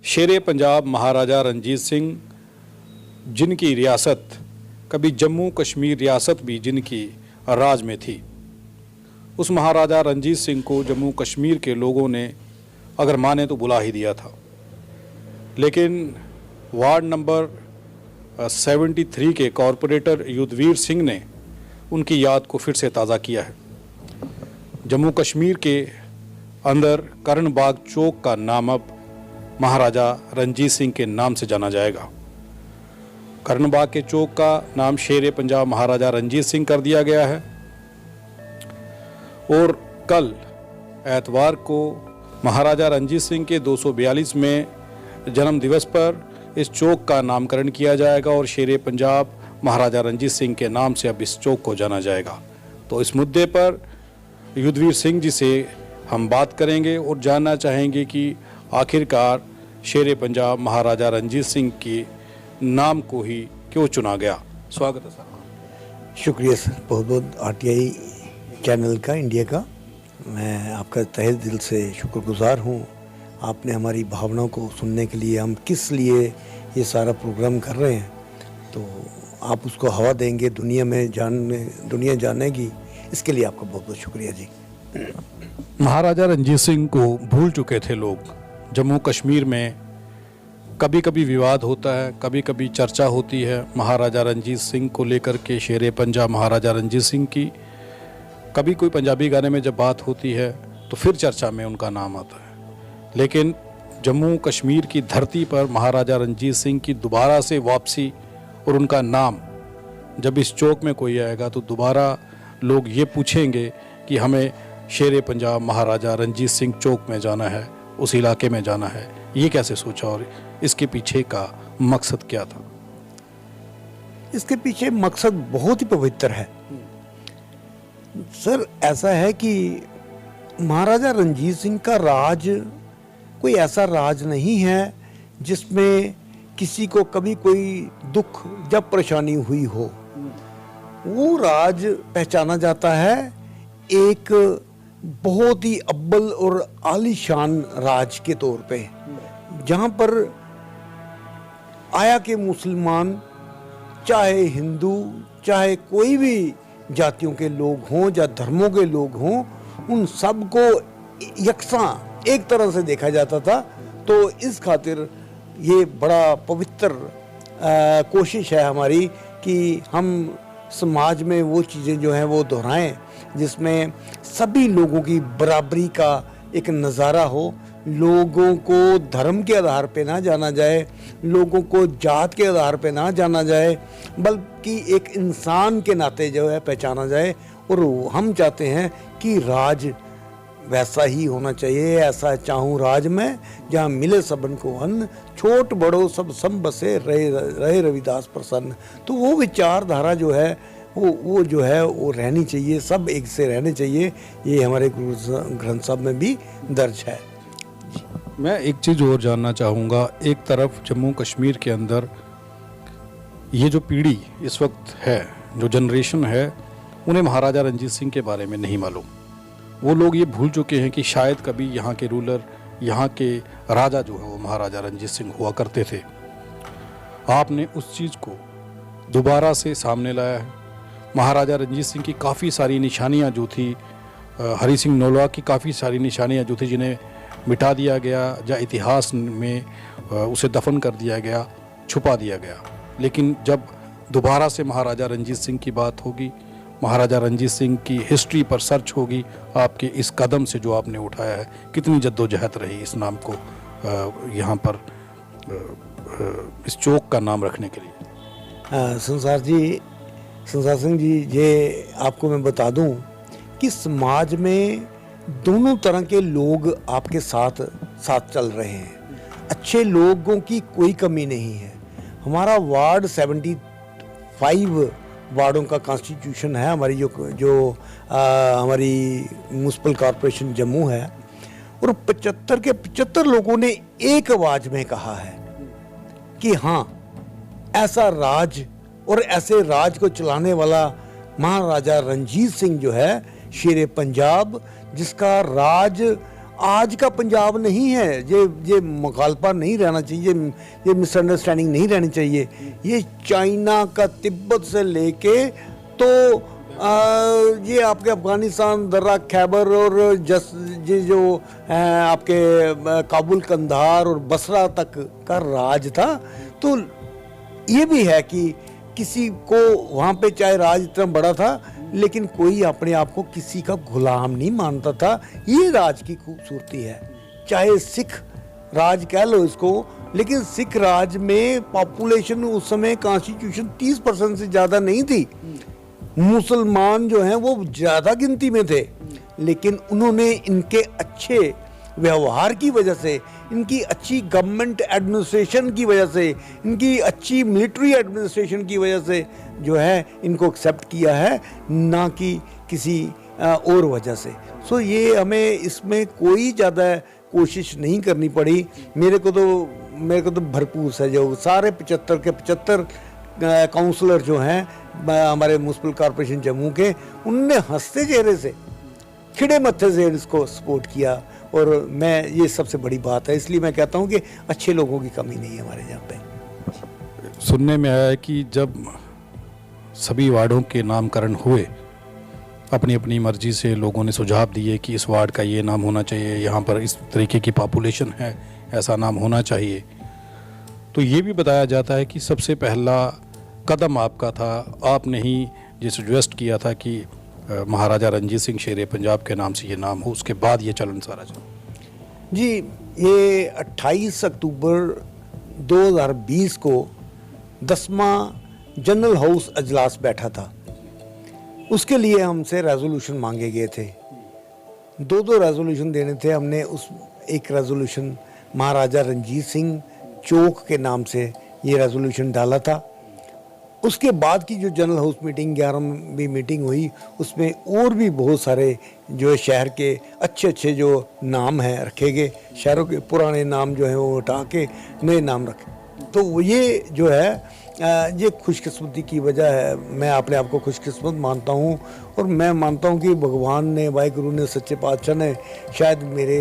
शेरे पंजाब महाराजा रंजीत सिंह, जिनकी रियासत कभी जम्मू कश्मीर रियासत भी जिनकी राज में थी, उस महाराजा रंजीत सिंह को जम्मू कश्मीर के लोगों ने अगर माने तो बुला ही दिया था। लेकिन वार्ड नंबर 73 के कॉरपोरेटर युद्धवीर सिंह ने उनकी याद को फिर से ताज़ा किया है। जम्मू कश्मीर के अंदर कर्णबाग चौक का नाम अब महाराजा रंजीत सिंह के नाम से जाना जाएगा। कर्णबाग के चौक का नाम शेरे पंजाब महाराजा रंजीत सिंह कर दिया गया है और कल एतवार को महाराजा रंजीत सिंह के 242वें जन्म दिवस पर इस चौक का नामकरण किया जाएगा और शेरे पंजाब महाराजा रंजीत सिंह के नाम से अब इस चौक को जाना जाएगा। तो इस मुद्दे पर युद्धवीर सिंह जी से हम बात करेंगे और जानना चाहेंगे कि आखिरकार शेरे पंजाब महाराजा रंजीत सिंह के नाम को ही क्यों चुना गया। स्वागत है सर। शुक्रिया सर, बहुत बहुत आरटीआई चैनल का, इंडिया का। मैं आपका तहे दिल से शुक्रगुजार हूँ। आपने हमारी भावनाओं को सुनने के लिए, हम किस लिए ये सारा प्रोग्राम कर रहे हैं, तो आप उसको हवा देंगे, दुनिया जानेगी। इसके लिए आपका बहुत बहुत शुक्रिया जी। महाराजा रंजीत सिंह को भूल चुके थे लोग। जम्मू कश्मीर में कभी कभी विवाद होता है, कभी कभी चर्चा होती है महाराजा रंजीत सिंह को लेकर के, शेरे पंजाब महाराजा रंजीत सिंह की। कभी कोई पंजाबी गाने में जब बात होती है तो फिर चर्चा में उनका नाम आता है। लेकिन जम्मू कश्मीर की धरती पर महाराजा रंजीत सिंह की दोबारा से वापसी और उनका नाम, जब इस चौक में कोई आएगा तो दोबारा लोग ये पूछेंगे कि हमें शेरे पंजाब महाराजा रंजीत सिंह चौक में जाना है, उस इलाके में जाना है। ये कैसे सोचा और इसके पीछे का मकसद क्या था? इसके पीछे मकसद बहुत ही पवित्र है सर। ऐसा है कि महाराजा रंजीत सिंह का राज कोई ऐसा राज नहीं है जिसमें किसी को कभी कोई दुख या परेशानी हुई हो। वो राज पहचाना जाता है एक बहुत ही अव्वल और आलीशान राज के तौर पे, जहाँ पर आया के मुसलमान, चाहे हिंदू, चाहे कोई भी जातियों के लोग हों या धर्मों के लोग हों, उन सबको यकसां एक तरह से देखा जाता था। तो इस खातिर ये बड़ा पवित्र कोशिश है हमारी कि हम समाज में वो चीज़ें जो हैं वो दोहराएं जिसमें सभी लोगों की बराबरी का एक नज़ारा हो। लोगों को धर्म के आधार पे ना जाना जाए, लोगों को जात के आधार पे ना जाना जाए, बल्कि एक इंसान के नाते जो है पहचाना जाए। और हम चाहते हैं कि राज वैसा ही होना चाहिए। ऐसा चाहूँ राज में जहाँ मिले सबन को अन्न, छोट बड़ो सब सम बसे रहे रविदास प्रसन्न। तो वो विचारधारा जो है वो जो है वो रहनी चाहिए, सब एक से रहने चाहिए। ये हमारे गुरु ग्रंथ साहब में भी दर्ज है। मैं एक चीज़ और जानना चाहूँगा। एक तरफ जम्मू कश्मीर के अंदर ये जो पीढ़ी इस वक्त है, जो जनरेशन है, उन्हें महाराजा रंजीत सिंह के बारे में नहीं मालूम। वो लोग ये भूल चुके हैं कि शायद कभी यहाँ के रूलर, यहाँ के राजा जो है वो महाराजा रंजीत सिंह हुआ करते थे। आपने उस चीज़ को दोबारा से सामने लाया है। महाराजा रंजीत सिंह की काफ़ी सारी निशानियाँ जो थी, हरी सिंह नोलवा की काफ़ी सारी निशानियाँ जो थी, जिन्हें मिटा दिया गया या इतिहास में उसे दफन कर दिया गया, छुपा दिया गया। लेकिन जब दोबारा से महाराजा रंजीत सिंह की बात होगी, महाराजा रंजीत सिंह की हिस्ट्री पर सर्च होगी, आपके इस कदम से जो आपने उठाया है, कितनी जद्दोजहद रही इस नाम को यहाँ पर इस चौक का नाम रखने के लिए? संसार सिंह जी, ये आपको मैं बता दूं कि समाज में दोनों तरह के लोग आपके साथ चल रहे हैं। अच्छे लोगों की कोई कमी नहीं है। हमारा वार्ड 75 वार्डों का कॉन्स्टिट्यूशन है। हमारी जो हमारी म्यूनसिपल कॉरपोरेशन जम्मू है, और 75 के 75 लोगों ने एक आवाज में कहा है कि हाँ, ऐसा राज और ऐसे राज को चलाने वाला महाराजा रंजीत सिंह जो है, शेरे पंजाब, जिसका राज आज का पंजाब नहीं है। ये मुखालफा नहीं रहना चाहिए, ये मिसअंडरस्टैंडिंग नहीं रहनी चाहिए। ये चाइना का तिब्बत से लेके तो ये आपके अफगानिस्तान, दर्रा खैबर और ये जो आपके काबुल, कंधार और बसरा तक का राज था। तो ये भी है कि किसी को वहाँ पे चाहे राज इतना बड़ा था, लेकिन कोई अपने आप को किसी का गुलाम नहीं मानता था। ये राज की खूबसूरती है। चाहे सिख राज कह लो इसको, लेकिन सिख राज में पॉपुलेशन उस समय कॉन्स्टिट्यूशन 30% से ज़्यादा नहीं थी। मुसलमान जो हैं वो ज़्यादा गिनती में थे, लेकिन उन्होंने इनके अच्छे व्यवहार की वजह से, इनकी अच्छी गवर्नमेंट एडमिनिस्ट्रेशन की वजह से, इनकी अच्छी मिलिट्री एडमिनिस्ट्रेशन की वजह से जो है इनको एक्सेप्ट किया है, ना कि किसी और वजह से। सो ये हमें इसमें कोई ज़्यादा कोशिश नहीं करनी पड़ी। मेरे को तो भरपूर सहयोग, सारे 75 के 75 काउंसलर जो हैं हमारे म्युनिसिपल कॉरपोरेशन जम्मू के, उनने हंसते चेहरे से, खिड़े मत्थे से इसको सपोर्ट किया। और मैं, ये सबसे बड़ी बात है, इसलिए मैं कहता हूँ कि अच्छे लोगों की कमी नहीं है हमारे यहाँ पे। सुनने में आया है कि जब सभी वार्डों के नामकरण हुए, अपनी अपनी मर्जी से लोगों ने सुझाव दिए कि इस वार्ड का ये नाम होना चाहिए, यहाँ पर इस तरीके की पॉपुलेशन है, ऐसा नाम होना चाहिए। तो ये भी बताया जाता है कि सबसे पहला कदम आपका था, आपने ही ये सजेस्ट किया था कि महाराजा रणजीत सिंह शेर पंजाब के नाम से ये नाम हो, उसके बाद ये चलन सारा चला। जी, ये 28 अक्टूबर 2020 को 10वां जनरल हाउस अजलास बैठा था। उसके लिए हमसे रेजोल्यूशन मांगे गए थे। दो रेजोल्यूशन देने थे हमने। उस एक रेजोल्यूशन महाराजा रणजीत सिंह चौक के नाम से ये रेजोल्यूशन डाला था। उसके बाद की जो जनरल हाउस मीटिंग 11वीं मीटिंग हुई, उसमें और भी बहुत सारे जो शहर के अच्छे जो नाम हैं रखे गए। शहरों के पुराने नाम जो हैं वो हटा के नए नाम रखे। तो ये जो है ये खुशकिस्मती की वजह है। मैं अपने आप को खुशकिस्मत मानता हूँ, और मैं मानता हूँ कि भगवान ने, वाहिगुरु ने, सच्चे पातशाह ने शायद मेरे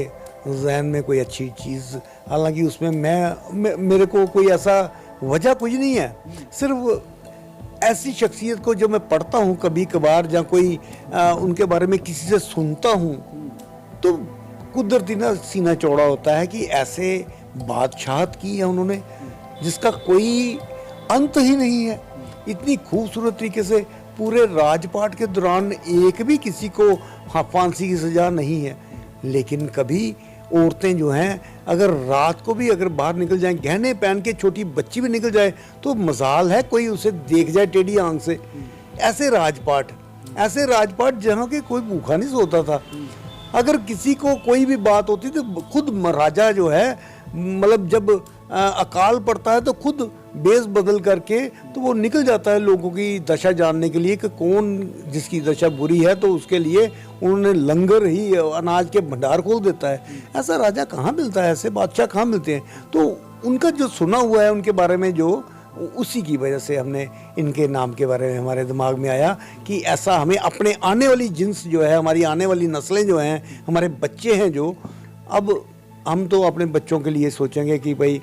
जहन में कोई अच्छी चीज़, हालांकि उसमें मेरे को कोई ऐसा वजह कुछ नहीं है, सिर्फ ऐसी शख्सियत को जो मैं पढ़ता हूँ कभी कभार, या कोई उनके बारे में किसी से सुनता हूँ, तो कुदरती ना सीना चौड़ा होता है कि ऐसे बादशाहत की है उन्होंने जिसका कोई अंत ही नहीं है। इतनी खूबसूरत तरीके से पूरे राजपाट के दौरान एक भी किसी को फांसी की सज़ा नहीं है, लेकिन कभी औरतें जो हैं अगर रात को भी अगर बाहर निकल जाएं, गहने पहन के, छोटी बच्ची भी निकल जाए तो मजाल है कोई उसे देख जाए टेढ़ी आंख से। ऐसे राजपाट जहाँ के कोई भूखा नहीं सोता था। अगर किसी को कोई भी बात होती तो खुद महाराजा जो है, मतलब जब अकाल पड़ता है तो खुद बेस बदल करके तो वो निकल जाता है लोगों की दशा जानने के लिए कि कौन जिसकी दशा बुरी है, तो उसके लिए उन्होंने लंगर ही, अनाज के भंडार खोल देता है। ऐसा राजा कहाँ मिलता है, ऐसे बादशाह कहाँ मिलते हैं। तो उनका जो सुना हुआ है उनके बारे में, जो उसी की वजह से हमने इनके नाम के बारे में हमारे दिमाग में आया कि ऐसा हमें अपने आने वाली जिन्स जो है, हमारी आने वाली नस्लें जो हैं, हमारे बच्चे हैं जो, अब हम तो अपने बच्चों के लिए सोचेंगे कि भाई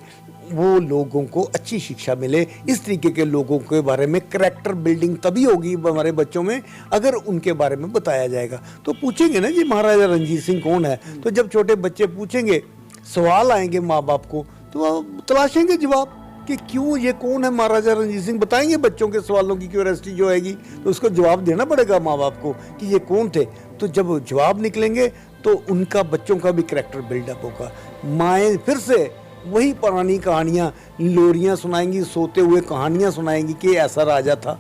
वो लोगों को अच्छी शिक्षा मिले। इस तरीके के लोगों के बारे में करैक्टर बिल्डिंग तभी होगी हमारे बच्चों में अगर उनके बारे में बताया जाएगा। तो पूछेंगे ना जी महाराजा रणजीत सिंह कौन है, तो जब छोटे बच्चे पूछेंगे, सवाल आएंगे माँ बाप को, तो वो तलाशेंगे जवाब कि क्यों, ये कौन है महाराजा रणजीत सिंह। बताएंगे बच्चों के सवालों की क्यूरियोसिटी जो आएगी, तो उसको जवाब देना पड़ेगा माँ बाप को कि ये कौन थे। तो जब जवाब निकलेंगे तो उनका, बच्चों का भी करैक्टर बिल्डअप होगा। माएँ फिर से वही पुरानी कहानियाँ, लोरियाँ सुनाएंगी, सोते हुए कहानियाँ सुनाएंगी कि ऐसा राजा था।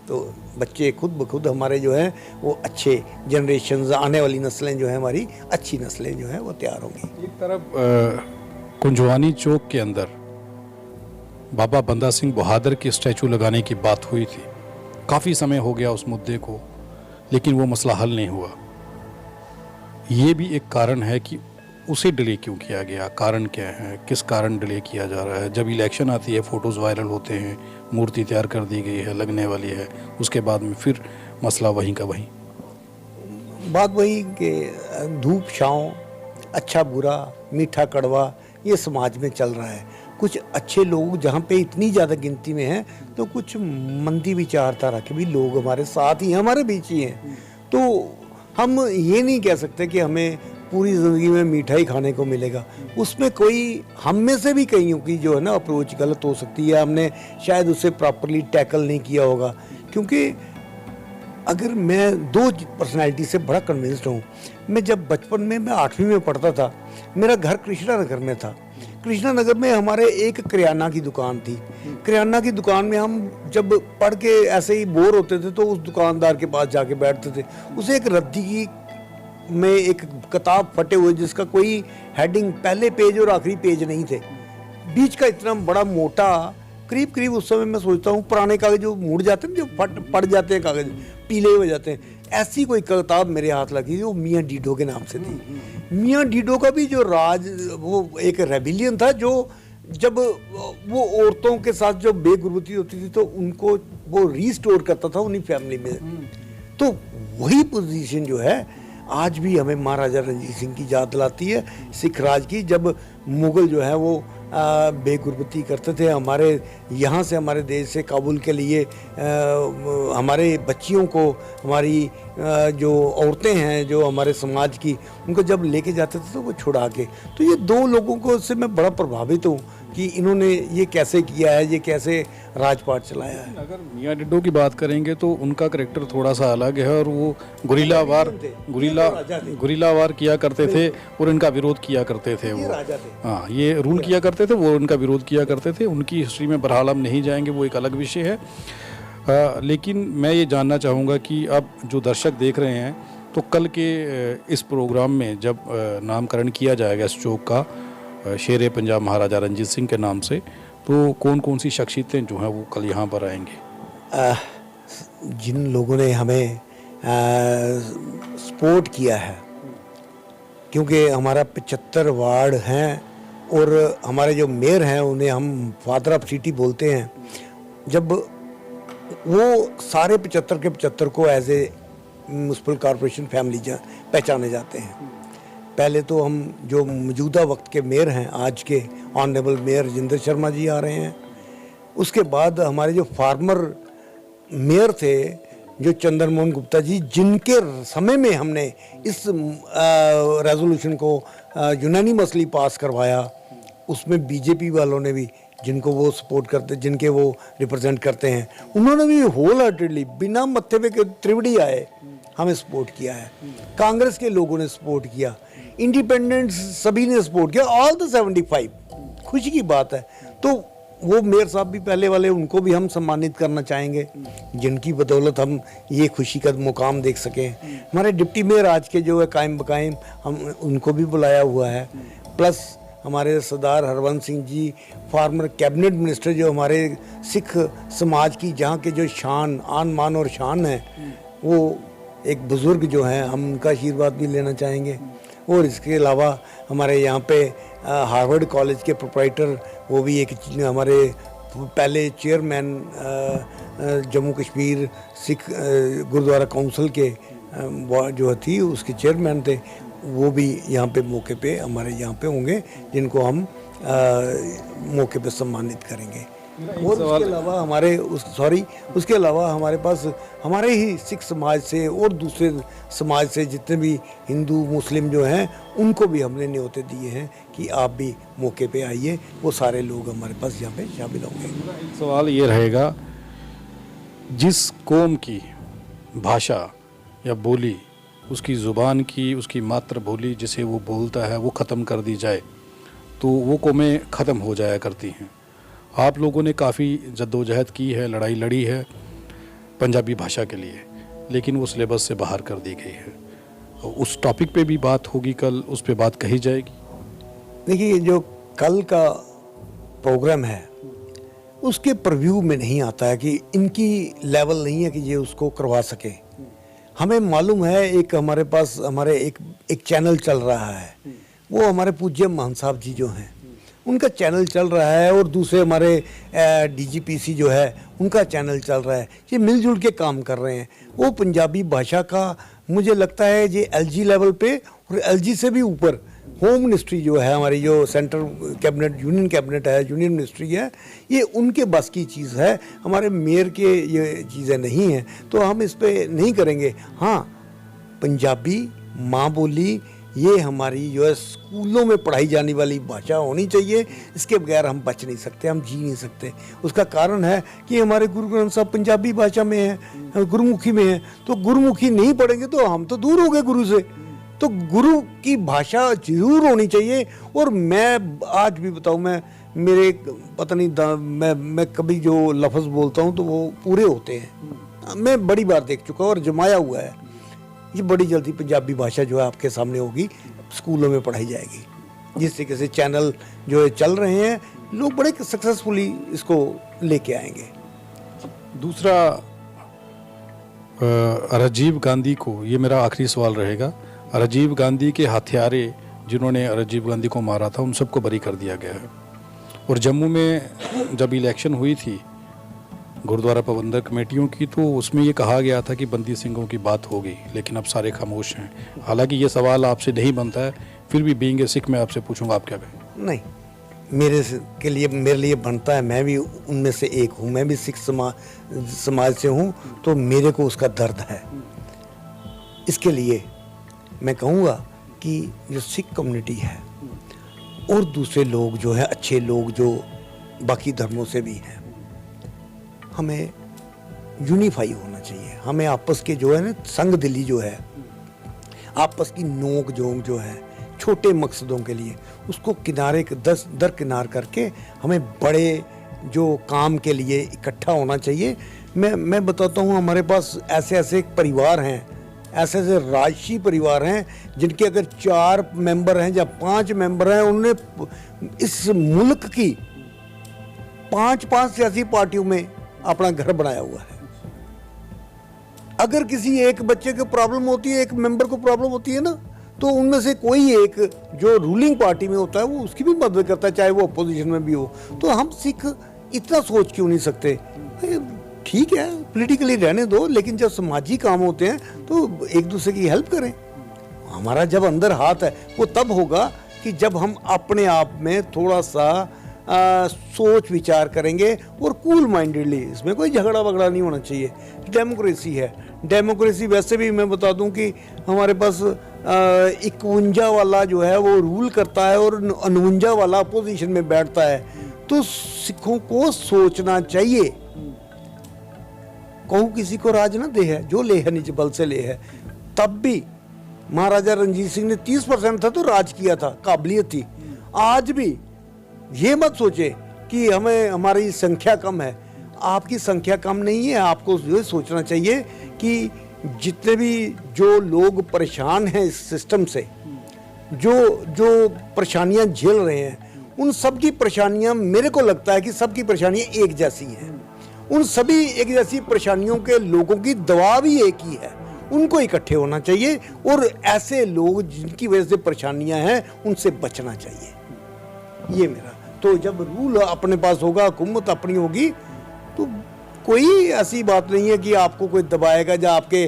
तो बच्चे खुद ब खुद हमारे जो हैं वो अच्छे जनरेशन, आने वाली नस्लें जो हैं हमारी अच्छी नस्लें जो हैं वो तैयार होंगी। एक तरफ कुंजवानी चौक के अंदर बाबा बंदा सिंह बहादुर के स्टैचू लगाने की बात हुई थी। काफ़ी समय हो गया उस मुद्दे को, लेकिन वो मसला हल नहीं हुआ। ये भी एक कारण है कि उसे डिले क्यों किया गया, कारण क्या है, किस कारण डिले किया जा रहा है। जब इलेक्शन आती है, फ़ोटोज़ वायरल होते हैं, मूर्ति तैयार कर दी गई है, लगने वाली है, उसके बाद में फिर मसला वहीं का वहीं। बात वही कि धूप छाँव अच्छा बुरा, मीठा कड़वा ये समाज में चल रहा है। कुछ अच्छे लोग जहाँ पे इतनी ज़्यादा गिनती में हैं, तो कुछ मंदी विचारधारा के भी लोग हमारे साथ ही हैं, हमारे बीच ही हैं। तो हम ये नहीं कह सकते कि हमें पूरी ज़िंदगी में मीठा ही खाने को मिलेगा। उसमें कोई हम में से भी कईयों की जो है ना अप्रोच गलत हो सकती है, हमने शायद उसे प्रॉपरली टैकल नहीं किया होगा। क्योंकि अगर मैं दो पर्सनैलिटी से बड़ा कन्विंस्ड हूँ। मैं जब बचपन में मैं 8वीं में पढ़ता था, मेरा घर कृष्णा नगर में था। कृष्णा नगर में हमारे एक किराना की दुकान थी। किराना की दुकान में हम जब पढ़ के ऐसे ही बोर होते थे तो उस दुकानदार के पास जाके बैठते थे। उसे एक रद्दी की में एक किताब फटे हुए जिसका कोई हेडिंग पहले पेज और आखिरी पेज नहीं थे, बीच का इतना बड़ा मोटा, करीब करीब उस समय मैं सोचता हूँ पुराने कागज जो मुड़ जाते हैं, जो पड़ जाते हैं, कागज पीले हो जाते हैं, ऐसी कोई किताब मेरे हाथ लगी जो मियाँ डीडो के नाम से थी। मियाँ डीडो का भी जो राज, वो एक रेबिलियन था, जो जब वो औरतों के साथ जो बेगुरबती होती थी तो उनको वो रीस्टोर करता था उन्हीं फैमिली में। तो वही पोजीशन जो है आज भी हमें महाराजा रणजीत सिंह की याद दिलाती है, सिख राज की, जब मुगल जो है वो बेगुरबती करते थे हमारे यहाँ से, हमारे देश से काबुल के लिए हमारे बच्चियों को, हमारी जो औरतें हैं जो हमारे समाज की, उनको जब लेके जाते थे तो वो छुड़ा के। तो ये दो लोगों को से मैं बड़ा प्रभावित हूँ कि इन्होंने ये कैसे किया है, ये कैसे राजपाट चलाया है। अगर मियाँ डिड्डो की बात करेंगे तो उनका करेक्टर थोड़ा सा अलग है और वो गुरिल्ला वार किया करते थे और इनका विरोध किया करते थे। वो हाँ, ये रूल किया करते थे, वो इनका विरोध किया करते थे। उनकी हिस्ट्री में बहरहाल हम नहीं जाएंगे, वो एक अलग विषय है। लेकिन मैं ये जानना चाहूँगा कि अब जो दर्शक देख रहे हैं, तो कल के इस प्रोग्राम में जब नामकरण किया जाएगा इस चौक का शेर पंजाब महाराजा रणजीत सिंह के नाम से, तो कौन कौन सी शख्सियतें जो हैं वो कल यहाँ पर आएंगे? जिन लोगों ने हमें सपोर्ट किया है, क्योंकि हमारा 75 वार्ड हैं और हमारे जो मेयर हैं उन्हें हम फादर ऑफ सिटी बोलते हैं। जब वो सारे 75 के 75 को as a municipal corporation family पहचाने जाते हैं। पहले तो हम जो मौजूदा वक्त के मेयर हैं, आज के ऑनरेबल मेयर राजेंद्र शर्मा जी आ रहे हैं। उसके बाद हमारे जो फार्मर मेयर थे, जो चंद्र मोहन गुप्ता जी, जिनके समय में हमने इस रेजोल्यूशन को यूनानिमसली पास करवाया, उसमें बीजेपी वालों ने भी, जिनको वो सपोर्ट करते, जिनके वो रिप्रेजेंट करते हैं, उन्होंने भी होल हार्टेडली बिना मत्थे पे त्रिवड़ी आए हमें सपोर्ट किया है। कांग्रेस के लोगों ने सपोर्ट किया, इंडिपेंडेंट्स सभी ने सपोर्ट किया, ऑल द 75। खुशी की बात है। तो वो मेयर साहब भी पहले वाले, उनको भी हम सम्मानित करना चाहेंगे, जिनकी बदौलत हम ये खुशी का मुकाम देख सकें। हमारे डिप्टी मेयर आज के जो है कायम बकायम, हम उनको भी बुलाया हुआ है। प्लस हमारे सरदार Harvansh Singh ji, farmer cabinet minister, जो हमारे सिख समाज की जहाँ के जो शान, आन मान और शान है, वो एक बुज़ुर्ग जो हैं, हम उनका आशीर्वाद भी लेना चाहेंगे। और इसके अलावा हमारे यहाँ पे हार्वर्ड कॉलेज के प्रोप्राइटर, वो भी एक हमारे पहले चेयरमैन जम्मू कश्मीर सिख गुरुद्वारा काउंसिल के जो थी उसके चेयरमैन थे, वो भी यहाँ पे मौके पे हमारे यहाँ पे होंगे, जिनको हम मौके पे सम्मानित करेंगे। और उसके अलावा उसके अलावा हमारे पास हमारे ही सिख समाज से और दूसरे समाज से जितने भी हिंदू मुस्लिम जो हैं, उनको भी हमने न्योते दिए हैं कि आप भी मौके पे आइए। वो सारे लोग हमारे पास यहाँ पे शामिल होंगे। एक सवाल ये रहेगा, जिस कौम की भाषा या बोली, उसकी ज़ुबान की, उसकी मातृ बोली जिसे वो बोलता है, वो ख़त्म कर दी जाए तो वो कौमें ख़त्म हो जाया करती हैं। आप लोगों ने काफ़ी जद्दोजहद की है, लड़ाई लड़ी है पंजाबी भाषा के लिए, लेकिन वो सिलेबस से बाहर कर दी गई है। उस टॉपिक पे भी बात होगी कल, उस पे बात कही जाएगी। देखिए, जो कल का प्रोग्राम है उसके प्रव्यू में नहीं आता है कि इनकी लेवल नहीं है कि ये उसको करवा सके। हमें मालूम है, एक हमारे पास हमारे एक चैनल चल रहा है, वो हमारे पूज्य महंत साहब जी जो हैं, उनका चैनल चल रहा है, और दूसरे हमारे डीजीपीसी जो है उनका चैनल चल रहा है। ये मिलजुल के काम कर रहे हैं। वो पंजाबी भाषा का मुझे लगता है ये एलजी लेवल पे और एलजी से भी ऊपर होम मिनिस्ट्री जो है हमारी, जो सेंट्रल कैबिनेट, यूनियन कैबिनेट है, यूनियन मिनिस्ट्री है, ये उनके बस की चीज़ है, हमारे मेयर के ये चीज़ें नहीं हैं, तो हम इस पे नहीं करेंगे। हाँ, पंजाबी माँ बोली ये हमारी जो है स्कूलों में पढ़ाई जाने वाली भाषा होनी चाहिए, इसके बगैर हम बच नहीं सकते, हम जी नहीं सकते। उसका कारण है कि हमारे गुरु ग्रंथ साहब पंजाबी भाषा में है, गुरुमुखी में है, तो गुरुमुखी नहीं पढ़ेंगे तो हम तो दूर हो गए गुरु से। तो गुरु की भाषा जरूर होनी चाहिए। और मैं आज भी बताऊं, मैं मेरे पता नहीं मैं कभी जो लफ्ज़ बोलता हूं तो वो पूरे होते हैं। मैं बड़ी बार देख चुका हूं और जमाया हुआ है। ये बड़ी जल्दी पंजाबी भाषा जो है आपके सामने होगी, स्कूलों में पढ़ाई जाएगी। जिस तरीके से चैनल जो है चल रहे हैं, लोग बड़े सक्सेसफुली इसको लेके आएंगे। दूसरा, राजीव गांधी को, ये मेरा आखिरी सवाल रहेगा, राजीव गांधी के हत्यारे जिन्होंने राजीव गांधी को मारा था, उन सबको बरी कर दिया गया है। और जम्मू में जब इलेक्शन हुई थी गुरुद्वारा प्रबंधक कमेटियों की, तो उसमें ये कहा गया था कि बंदी सिंहों की बात होगी, लेकिन अब सारे खामोश हैं। हालांकि ये सवाल आपसे नहीं बनता है, फिर भी बीइंग ए सिख मैं आपसे पूछूंगा, आप क्या कहें? नहीं, मेरे लिए बनता है, मैं भी उनमें से एक हूँ, मैं भी सिख समाज से हूँ, तो मेरे को उसका दर्द है। इसके लिए मैं कहूँगा कि जो सिख कम्युनिटी है और दूसरे लोग जो है, अच्छे लोग जो बाकी धर्मों से भी हैं, हमें यूनिफाई होना चाहिए। हमें आपस के जो है ना, संग दिली जो है, आपस की नोक झोंक जो है छोटे मकसदों के लिए, उसको दरकिनार करके हमें बड़े जो काम के लिए इकट्ठा होना चाहिए। मैं बताता हूँ, हमारे पास ऐसे ऐसे परिवार हैं, ऐसे ऐसे राजसी परिवार हैं जिनके अगर 4 मेंबर हैं या 5 मेंबर हैं, उन्होंने इस मुल्क की 5 सियासी पार्टियों में अपना घर बनाया हुआ है। अगर किसी एक बच्चे को प्रॉब्लम होती है, एक मेंबर को प्रॉब्लम होती है ना, तो उनमें से कोई एक जो रूलिंग पार्टी में होता है वो उसकी भी मदद करता है, चाहे वो अपोजिशन में भी हो। तो हम सिख इतना सोच क्यों नहीं सकते? ठीक है, पॉलिटिकली रहने दो, लेकिन जब समाजी काम होते हैं तो एक दूसरे की हेल्प करें। हमारा जब अंदर हाथ है वो तब होगा कि जब हम अपने आप में थोड़ा सा सोच विचार करेंगे और कूल माइंडेडली। इसमें कोई झगड़ा वगड़ा नहीं होना चाहिए। डेमोक्रेसी है, डेमोक्रेसी वैसे भी मैं बता दूं कि हमारे पास 51 वाला जो है वो रूल करता है और 49 वाला अपोजिशन में बैठता है। तो सिखों को सोचना चाहिए, कहूँ किसी को राज ना दे है, जो ले है निज बल से ले है। तब भी महाराजा रणजीत सिंह ने 30% था तो राज किया था, काबिलियत थी। आज भी ये मत सोचे कि हमें हमारी संख्या कम है। आपकी संख्या कम नहीं है। आपको ये सोचना चाहिए कि जितने भी जो लोग परेशान हैं इस सिस्टम से, जो परेशानियां झेल रहे हैं, उन सब की परेशानियां, मेरे को लगता है कि सबकी परेशानियां एक जैसी हैं। उन सभी एक जैसी परेशानियों के लोगों की दवा भी एक ही है। उनको इकट्ठे होना चाहिए और ऐसे लोग जिनकी वजह से परेशानियां हैं उनसे बचना चाहिए। ये मेरा तो जब रूल अपने पास होगा, हुकूमत अपनी होगी, तो कोई ऐसी बात नहीं है कि आपको कोई दबाएगा या आपके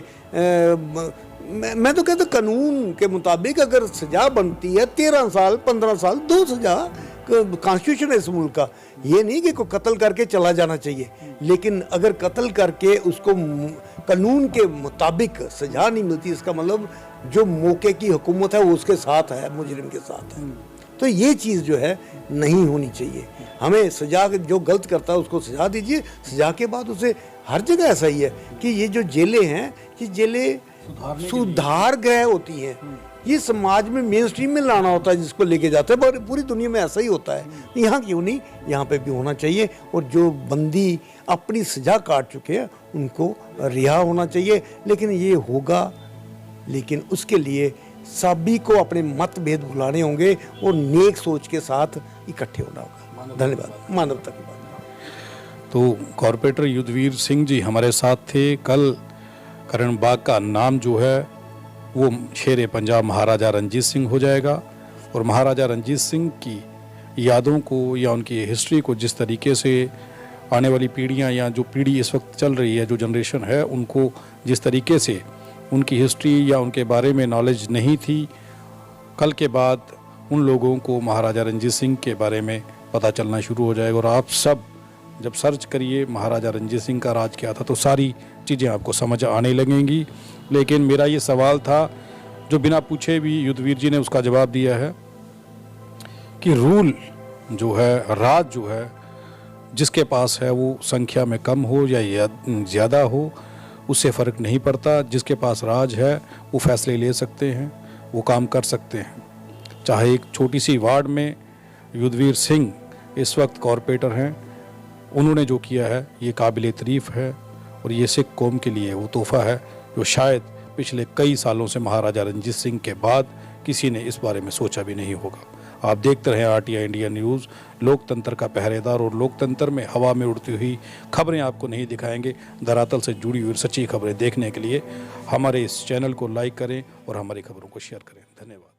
मैं तो कहता कानून के मुताबिक अगर सजा बनती है 13 साल 15 साल 2 सजा, कॉन्स्टिट्यूशन है इस मुल्क का। ये नहीं कि कोई कत्ल करके चला जाना चाहिए, लेकिन अगर कत्ल करके उसको कानून के मुताबिक सजा नहीं मिलती, इसका मतलब जो मौके की हुकूमत है वो उसके साथ है, मुजरिम के साथ है। तो ये चीज़ जो है नहीं होनी चाहिए। हमें सजा, जो गलत करता है उसको सजा दीजिए, सजा के बाद उसे, हर जगह ऐसा ही है कि ये जो जेलें हैं, ये जेलें सुधार गृह होती हैं। ये समाज में मेन स्ट्रीम में लाना होता है जिसको लेके जाते हैं, पर पूरी दुनिया में ऐसा ही होता है। यहाँ क्यों नहीं, यहाँ पे भी होना चाहिए। और जो बंदी अपनी सजा काट चुके हैं उनको रिहा होना चाहिए। लेकिन ये होगा, लेकिन उसके लिए सभी को अपने मतभेद भुलाने होंगे और नेक सोच के साथ इकट्ठे होना होगा। धन्यवाद। मानवता की बात। तो कॉर्पोरेटर युद्धवीर सिंह जी हमारे साथ थे। कल करण बाग का नाम जो है वो शेर पंजाब महाराजा रंजीत सिंह हो जाएगा। और महाराजा रंजीत सिंह की यादों को या उनकी हिस्ट्री को जिस तरीके से आने वाली पीढ़ियां या जो पीढ़ी इस वक्त चल रही है, जो जनरेशन है, उनको जिस तरीके से उनकी हिस्ट्री या उनके बारे में नॉलेज नहीं थी, कल के बाद उन लोगों को महाराजा रंजीत सिंह के बारे में पता चलना शुरू हो जाएगा। और आप सब जब सर्च करिए महाराजा रंजीत सिंह का राज क्या था तो सारी चीज़ें आपको समझ आने लगेंगी। लेकिन मेरा ये सवाल था जो बिना पूछे भी युद्धवीर जी ने उसका जवाब दिया है कि रूल जो है, राज जो है, जिसके पास है वो संख्या में कम हो या ज़्यादा हो उससे फ़र्क नहीं पड़ता। जिसके पास राज है वो फैसले ले सकते हैं, वो काम कर सकते हैं। चाहे एक छोटी सी वार्ड में युद्धवीर सिंह इस वक्त कॉरपोरेटर हैं, उन्होंने जो किया है ये काबिल तारीफ़ है। और ये सिख कौम के लिए वो तोहफ़ा है जो शायद पिछले कई सालों से महाराजा रंजीत सिंह के बाद किसी ने इस बारे में सोचा भी नहीं होगा। आप देखते रहें RTI इंडिया न्यूज़, लोकतंत्र का पहरेदार। और लोकतंत्र में हवा में उड़ती हुई खबरें आपको नहीं दिखाएंगे। धरातल से जुड़ी हुई सच्ची खबरें देखने के लिए हमारे इस चैनल को लाइक करें और हमारी खबरों को शेयर करें। धन्यवाद।